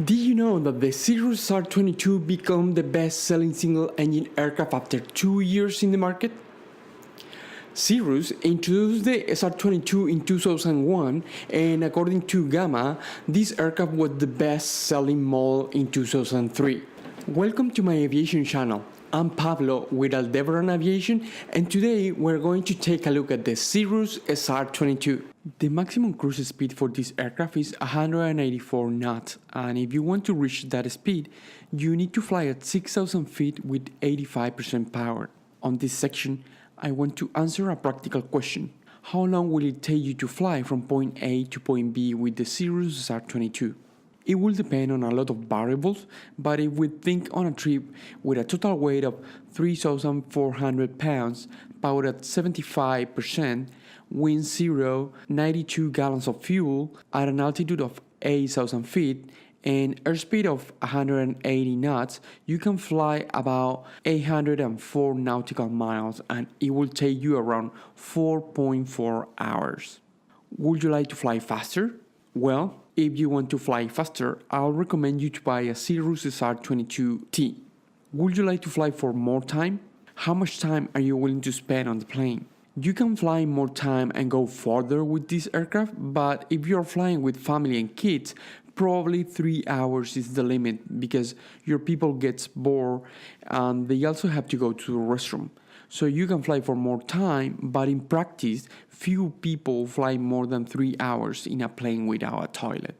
Did you know that the Cirrus SR22 became the best-selling single-engine aircraft after 2 years in the market? Cirrus introduced the SR22 in 2001, and according to Gamma, this aircraft was the best-selling model in 2003. Welcome to my aviation channel. I'm Pablo with Aldebaran Aviation, and today we're going to take a look at the Cirrus SR22. The maximum cruise speed for this aircraft is 184 knots, and if you want to reach that speed, you need to fly at 6,000 feet with 85% power. On this section, I want to answer a practical question. How long will it take you to fly from point A to point B with the Cirrus SR22? It will depend on a lot of variables, but if we think on a trip with a total weight of 3,400 pounds, powered at 75%, wind 0, 92 gallons of fuel, at an altitude of 8,000 feet, and airspeed of 180 knots, you can fly about 804 nautical miles, and it will take you around 4.4 hours. Would you like to fly faster? Well, if you want to fly faster, I'll recommend you to buy a Cirrus SR22T. Would you like to fly for more time? How much time are you willing to spend on the plane? You can fly more time and go further with this aircraft, but if you're flying with family and kids, probably 3 hours is the limit because your people gets bored and they also have to go to the restroom. So you can fly for more time, but in practice, few people fly more than 3 hours in a plane without a toilet.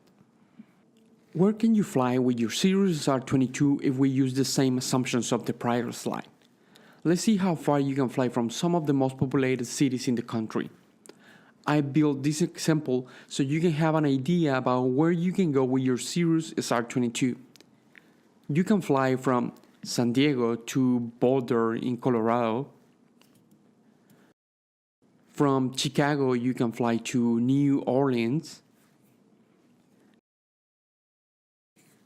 Where can you fly with your Cirrus SR22 if we use the same assumptions of the prior slide? Let's see how far you can fly from some of the most populated cities in the country. I built this example so you can have an idea about where you can go with your Cirrus SR22. You can fly from San Diego to Boulder in Colorado. From Chicago, you can fly to New Orleans.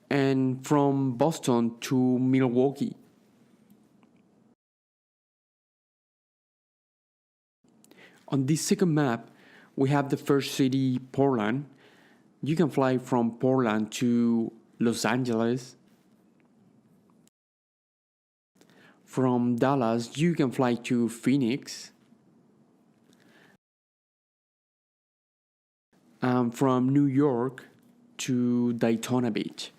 And from Boston to Milwaukee. On this second map, we have the first city, Portland. You can fly from Portland to Los Angeles. From Dallas, you can fly to Phoenix. And from New York to Daytona Beach.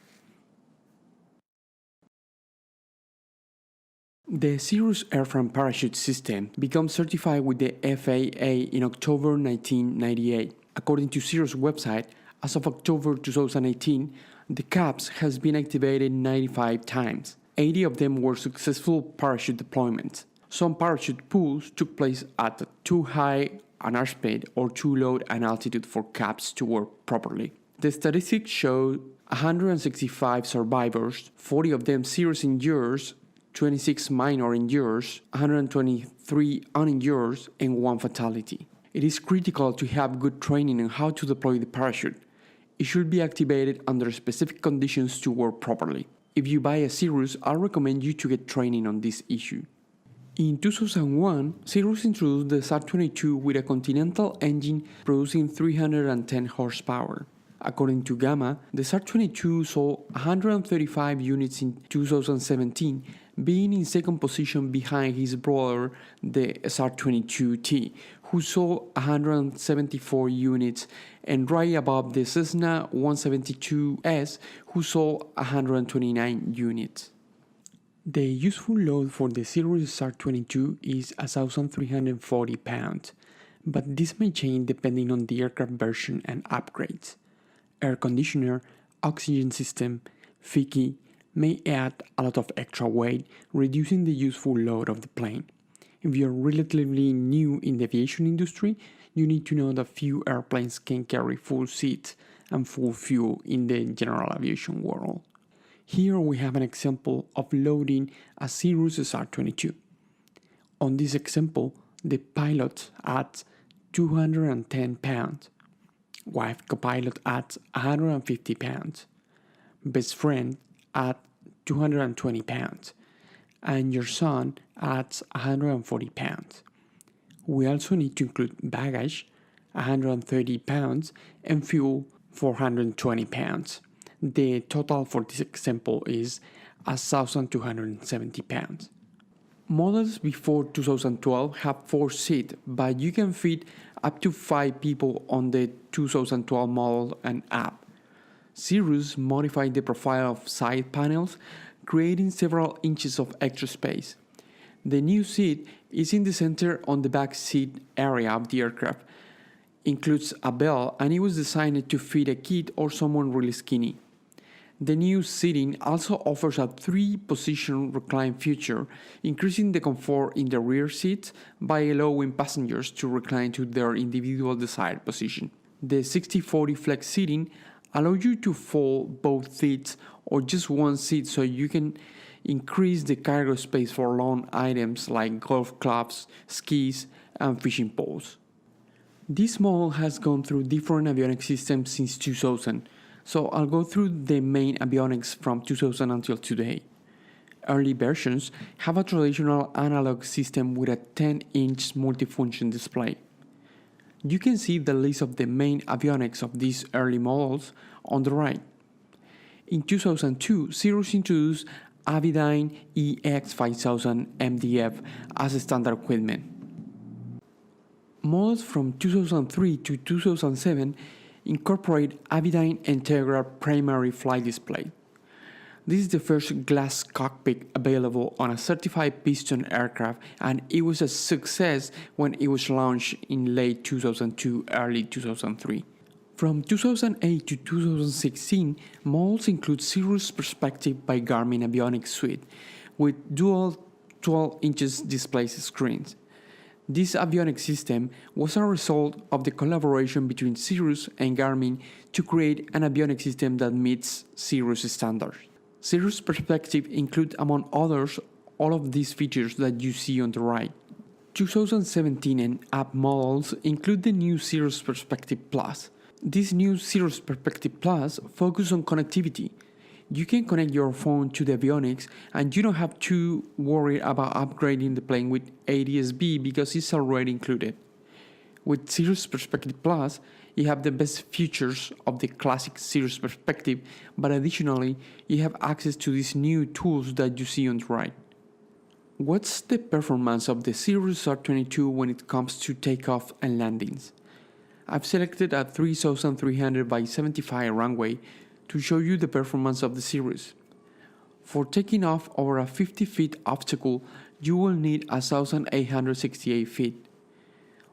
The Cirrus Airframe Parachute System became certified with the FAA in October 1998. According to Cirrus website, as of October 2018, the CAPS has been activated 95 times. 80 of them were successful parachute deployments. Some parachute pulls took place at too high an airspeed or too low an altitude for CAPS to work properly. The statistics show 165 survivors, 40 of them serious injuries, 26 minor injuries, 123 uninjured, and 1 fatality. It is critical to have good training on how to deploy the parachute. It should be activated under specific conditions to work properly. If you buy a Cirrus, I recommend you to get training on this issue. In 2001, Cirrus introduced the SR22 with a Continental engine producing 310 horsepower. According to Gamma, the SR22 sold 135 units in 2017, being in second position behind his brother, the SR22T, who sold 174 units, and right above the Cessna 172S, who sold 129 units. The useful load for the Cirrus SR22 is 1,340 pounds, but this may change depending on the aircraft version and upgrades. Air conditioner, oxygen system, FIKI may add a lot of extra weight, reducing the useful load of the plane. If you're relatively new in the aviation industry, you need to know that few airplanes can carry full seats and full fuel in the general aviation world. Here we have an example of loading a Cirrus SR22. On this example, the pilot adds 210 pounds. Wife co-pilot adds 150 pounds. Best friend adds 220 pounds. And your son adds 140 pounds. We also need to include baggage, 130 pounds, and fuel, 420 pounds. The total for this example is 1,270 pounds. Models before 2012 have 4 seats, but you can fit up to 5 people on the 2012 model and up. Cirrus modified the profile of side panels, creating several inches of extra space. The new seat is in the center on the back seat area of the aircraft. Includes a bell, and it was designed to fit a kid or someone really skinny. The new seating also offers a 3-position recline feature, increasing the comfort in the rear seats by allowing passengers to recline to their individual desired position. The 60/40 flex seating allows you to fold both seats or just one seat so you can increase the cargo space for long items like golf clubs, skis, and fishing poles. This model has gone through different avionics systems since 2000, so I'll go through the main avionics from 2000 until today. Early versions have a traditional analog system with a 10-inch multifunction display. You can see the list of the main avionics of these early models on the right. In 2002, Cirrus introduced Avidyne EX5000 MDF as standard equipment. Models from 2003 to 2007 incorporate Avidyne Integra primary flight display. This is the first glass cockpit available on a certified piston aircraft, and it was a success when it was launched in late 2002, early 2003. From 2008 to 2016, models include Cirrus Perspective by Garmin Avionics Suite with dual 12-inch display screens. This avionics system was a result of the collaboration between Cirrus and Garmin to create an avionics system that meets Cirrus standards. Cirrus Perspective includes, among others, all of these features that you see on the right. 2017 and up models include the new Cirrus Perspective Plus. This new Cirrus Perspective Plus focuses on connectivity. You can connect your phone to the avionics and you don't have to worry about upgrading the plane with ADS-B because it's already included. With Cirrus Perspective Plus, you have the best features of the classic Cirrus Perspective, but additionally, you have access to these new tools that you see on the right. What's the performance of the Cirrus SR22 when it comes to takeoff and landings? I've selected a 3,300 by 75 runway to show you the performance of the Cirrus. For taking off over a 50-feet obstacle, you will need 1,868 feet.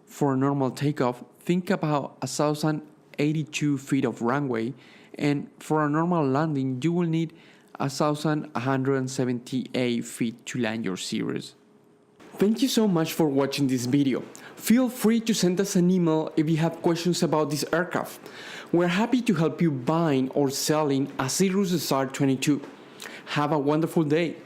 For a normal takeoff, think about 1,082 feet of runway, and for a normal landing, you will need 1,178 feet to land your Cirrus. Thank you so much for watching this video. Feel free to send us an email if you have questions about this aircraft. We're happy to help you buying or selling a Cirrus SR22. Have a wonderful day.